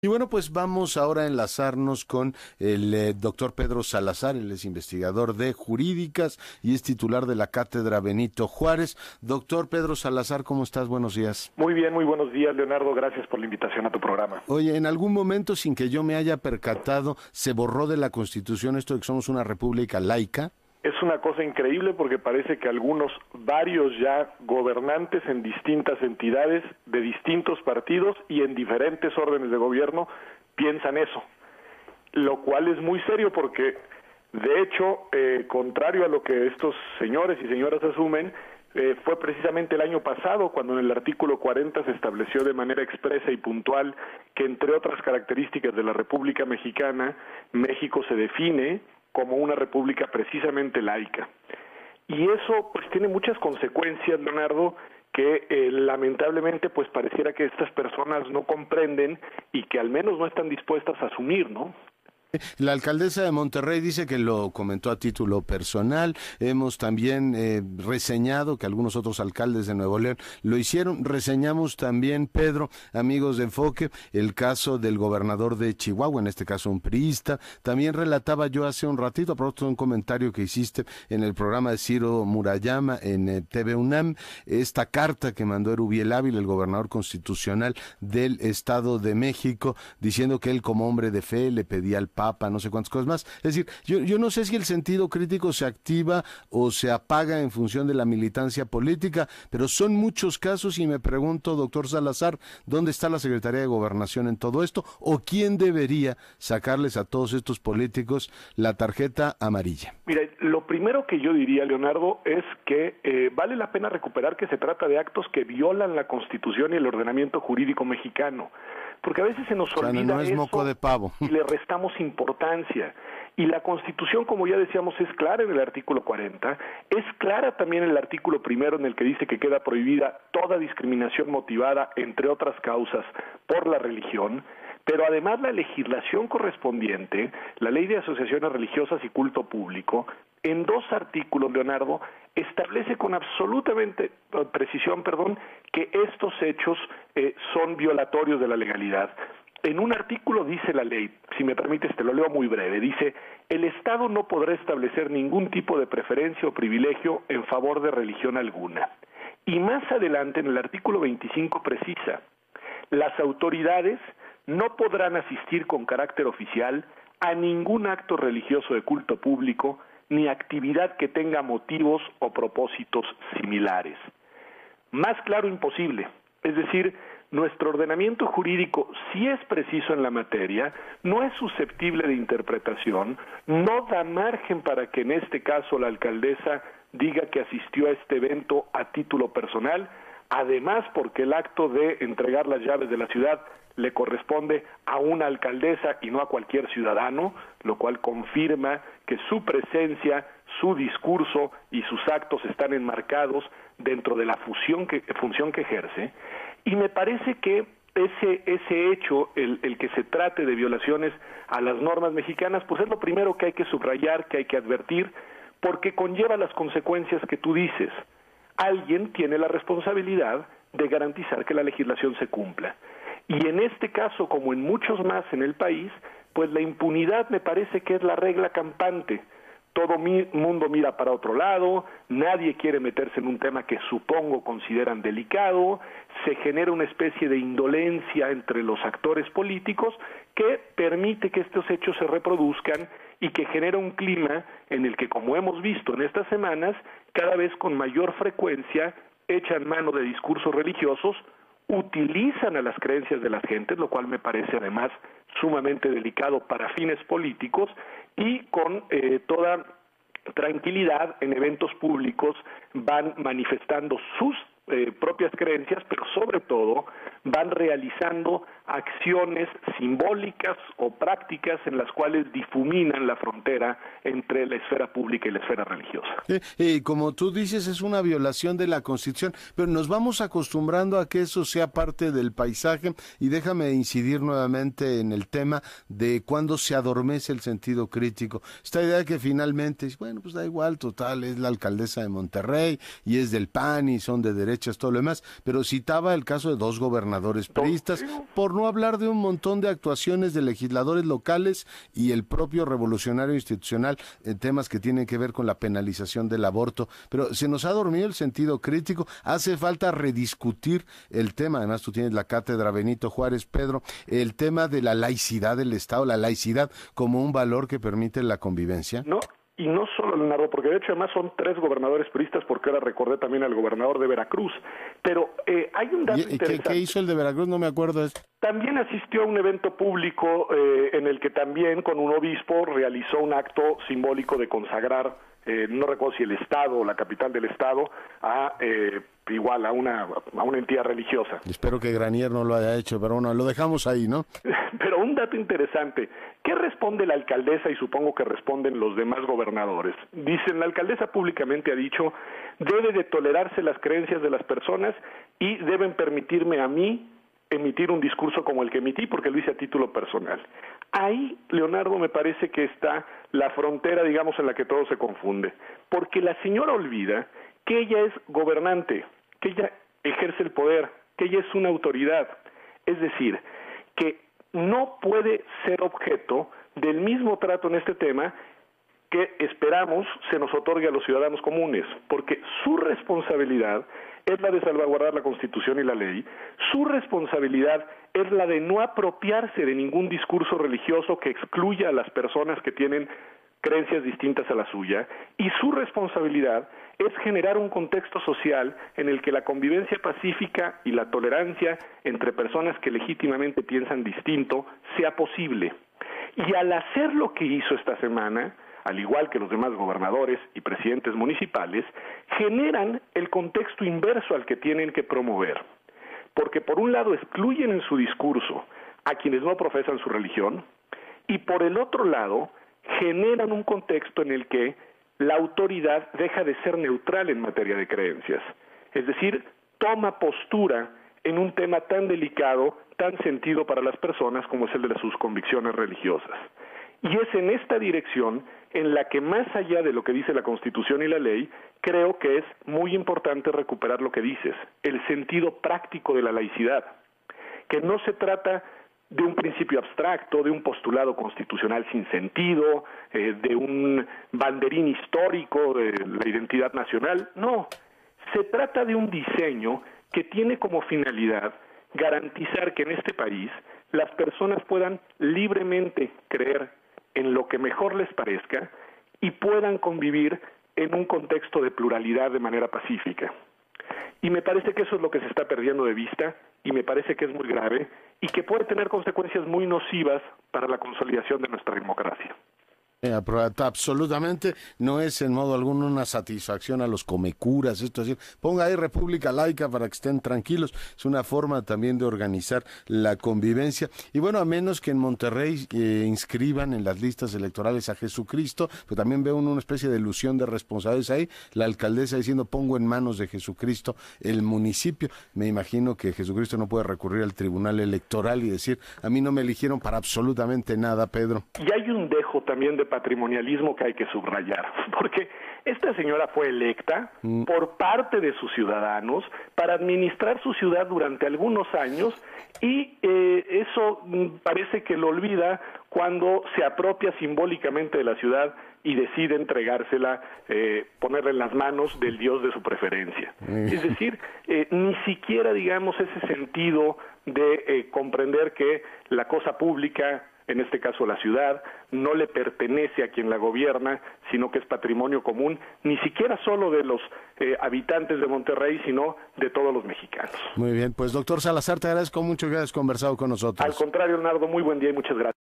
Y bueno, pues vamos ahora a enlazarnos con el doctor Pedro Salazar. Él es investigador de jurídicas y es titular de la Cátedra Benito Juárez. Doctor Pedro Salazar, ¿cómo estás? Buenos días. Muy bien, muy buenos días, Leonardo. Gracias por la invitación a tu programa. Oye, en algún momento, sin que yo me haya percatado, se borró de la Constitución esto de que somos una república laica. Es una cosa increíble porque parece que varios ya gobernantes en distintas entidades, de distintos partidos y en diferentes órdenes de gobierno piensan eso, lo cual es muy serio porque, de hecho, contrario a lo que estos señores y señoras asumen, fue precisamente el año pasado cuando en el artículo 40 se estableció de manera expresa y puntual que, entre otras características de la República Mexicana, México se define como una república precisamente laica. Y eso pues tiene muchas consecuencias, Leonardo, que lamentablemente pues pareciera que estas personas no comprenden y que al menos no están dispuestas a asumir, ¿no? La alcaldesa de Monterrey dice que lo comentó a título personal. Hemos también reseñado que algunos otros alcaldes de Nuevo León lo hicieron. Reseñamos también, Pedro, amigos de Enfoque, el caso del gobernador de Chihuahua, en este caso un priista. También relataba yo hace un ratito, a propósito de un comentario que hiciste en el programa de Ciro Murayama en TV UNAM, esta carta que mandó Erubiel Ávila, el gobernador constitucional del Estado de México, diciendo que él como hombre de fe le pedía al Papa, no sé cuántas cosas más. Es decir, yo no sé si el sentido crítico se activa o se apaga en función de la militancia política, pero son muchos casos y me pregunto, doctor Salazar, ¿dónde está la Secretaría de Gobernación en todo esto? ¿O quién debería sacarles a todos estos políticos la tarjeta amarilla? Mira, lo primero que yo diría, Leonardo, es que vale la pena recuperar que se trata de actos que violan la Constitución y el ordenamiento jurídico mexicano, porque a veces se nos olvida no es eso moco de pavo. Y le restamos importancia. Y la Constitución, como ya decíamos, es clara en el artículo 40, es clara también en el artículo 1 en el que dice que queda prohibida toda discriminación motivada, entre otras causas, por la religión, pero además la legislación correspondiente, la Ley de Asociaciones Religiosas y Culto Público, en 2 artículos, Leonardo, establece con absolutamente precisión, que estos hechos son violatorios de la legalidad. En un artículo dice la ley, si me permites te lo leo muy breve, dice: el Estado no podrá establecer ningún tipo de preferencia o privilegio en favor de religión alguna. Y más adelante, en el artículo 25 precisa: las autoridades no podrán asistir con carácter oficial a ningún acto religioso de culto público ni actividad que tenga motivos o propósitos similares. Más claro imposible. Es decir, nuestro ordenamiento jurídico sí es preciso en la materia, no es susceptible de interpretación, no da margen para que en este caso la alcaldesa diga que asistió a este evento a título personal, además porque el acto de entregar las llaves de la ciudad le corresponde a una alcaldesa y no a cualquier ciudadano, lo cual confirma que su presencia, su discurso y sus actos están enmarcados dentro de la función que ejerce. Y me parece que ese hecho, el que se trate de violaciones a las normas mexicanas, pues es lo primero que hay que subrayar, que hay que advertir, porque conlleva las consecuencias que tú dices. Alguien tiene la responsabilidad de garantizar que la legislación se cumpla. Y en este caso, como en muchos más en el país, pues la impunidad me parece que es la regla campante. Todo mundo mira para otro lado, nadie quiere meterse en un tema que supongo consideran delicado, se genera una especie de indolencia entre los actores políticos que permite que estos hechos se reproduzcan y que genera un clima en el que, como hemos visto en estas semanas, cada vez con mayor frecuencia echan mano de discursos religiosos, utilizan a las creencias de las gentes, lo cual me parece además sumamente delicado para fines políticos, y con toda tranquilidad en eventos públicos van manifestando sus propias creencias, pero sobre todo van realizando acciones simbólicas o prácticas en las cuales difuminan la frontera entre la esfera pública y la esfera religiosa. Como tú dices, es una violación de la Constitución, pero nos vamos acostumbrando a que eso sea parte del paisaje, y déjame incidir nuevamente en el tema de cuando se adormece el sentido crítico. Esta idea que finalmente, bueno, pues da igual, total, es la alcaldesa de Monterrey y es del PAN y son de derechas, todo lo demás, pero citaba el caso de 2 gobernadores priistas, por por no hablar de un montón de actuaciones de legisladores locales y el propio revolucionario institucional en temas que tienen que ver con la penalización del aborto. Pero se nos ha dormido el sentido crítico, hace falta rediscutir el tema. Además, tú tienes la cátedra Benito Juárez, Pedro, el tema de la laicidad del Estado, la laicidad como un valor que permite la convivencia. No. Y no solo, Leonardo, porque de hecho además son 3 gobernadores priistas, porque ahora recordé también al gobernador de Veracruz. Pero hay un dato interesante. ¿Qué hizo el de Veracruz? No me acuerdo. También asistió a un evento público en el que también con un obispo realizó un acto simbólico de consagrar, no recuerdo si el Estado o la capital del Estado, a igual a una entidad religiosa. Espero que Granier no lo haya hecho, pero bueno, lo dejamos ahí, ¿no? Pero un dato interesante, ¿qué responde la alcaldesa y supongo que responden los demás gobernadores? Dicen, la alcaldesa públicamente ha dicho, debe de tolerarse las creencias de las personas y deben permitirme a mí emitir un discurso como el que emití porque lo hice a título personal. Ahí, Leonardo, me parece que está la frontera, digamos, en la que todo se confunde, porque la señora olvida que ella es gobernante, que ella ejerce el poder, que ella es una autoridad, es decir, que no puede ser objeto del mismo trato en este tema que esperamos se nos otorgue a los ciudadanos comunes, porque su responsabilidad es la de salvaguardar la Constitución y la ley, su responsabilidad es la de no apropiarse de ningún discurso religioso que excluya a las personas que tienen creencias distintas a la suya, y su responsabilidad es generar un contexto social en el que la convivencia pacífica y la tolerancia entre personas que legítimamente piensan distinto sea posible. Y al hacer lo que hizo esta semana, al igual que los demás gobernadores y presidentes municipales, generan el contexto inverso al que tienen que promover. Porque por un lado excluyen en su discurso a quienes no profesan su religión, y por el otro lado generan un contexto en el que la autoridad deja de ser neutral en materia de creencias. Es decir, toma postura en un tema tan delicado, tan sentido para las personas como es el de sus convicciones religiosas. Y es en esta dirección en la que, más allá de lo que dice la Constitución y la ley, creo que es muy importante recuperar lo que dices, el sentido práctico de la laicidad, que no se trata de un principio abstracto, de un postulado constitucional sin sentido, de un banderín histórico de la identidad nacional. No, se trata de un diseño que tiene como finalidad garantizar que en este país las personas puedan libremente creer en lo que mejor les parezca y puedan convivir en un contexto de pluralidad de manera pacífica. Y me parece que eso es lo que se está perdiendo de vista y me parece que es muy grave y que puede tener consecuencias muy nocivas para la consolidación de nuestra democracia. Absolutamente no es en modo alguno una satisfacción a los comecuras, esto es decir, ponga ahí República Laica para que estén tranquilos, es una forma también de organizar la convivencia, y bueno, a menos que en Monterrey inscriban en las listas electorales a Jesucristo, pues también veo una especie de ilusión de responsabilidades ahí, la alcaldesa diciendo pongo en manos de Jesucristo el municipio, me imagino que Jesucristo no puede recurrir al Tribunal Electoral y decir, a mí no me eligieron para absolutamente nada, Pedro. Y hay un dejo también de patrimonialismo que hay que subrayar, porque esta señora fue electa por parte de sus ciudadanos para administrar su ciudad durante algunos años y eso parece que lo olvida cuando se apropia simbólicamente de la ciudad y decide entregársela, ponerla en las manos del Dios de su preferencia. Es decir, ni siquiera, digamos, ese sentido de comprender que la cosa pública, en este caso la ciudad, no le pertenece a quien la gobierna, sino que es patrimonio común, ni siquiera solo de los habitantes de Monterrey, sino de todos los mexicanos. Muy bien, pues doctor Salazar, te agradezco mucho que hayas conversado con nosotros. Al contrario, Leonardo, muy buen día y muchas gracias.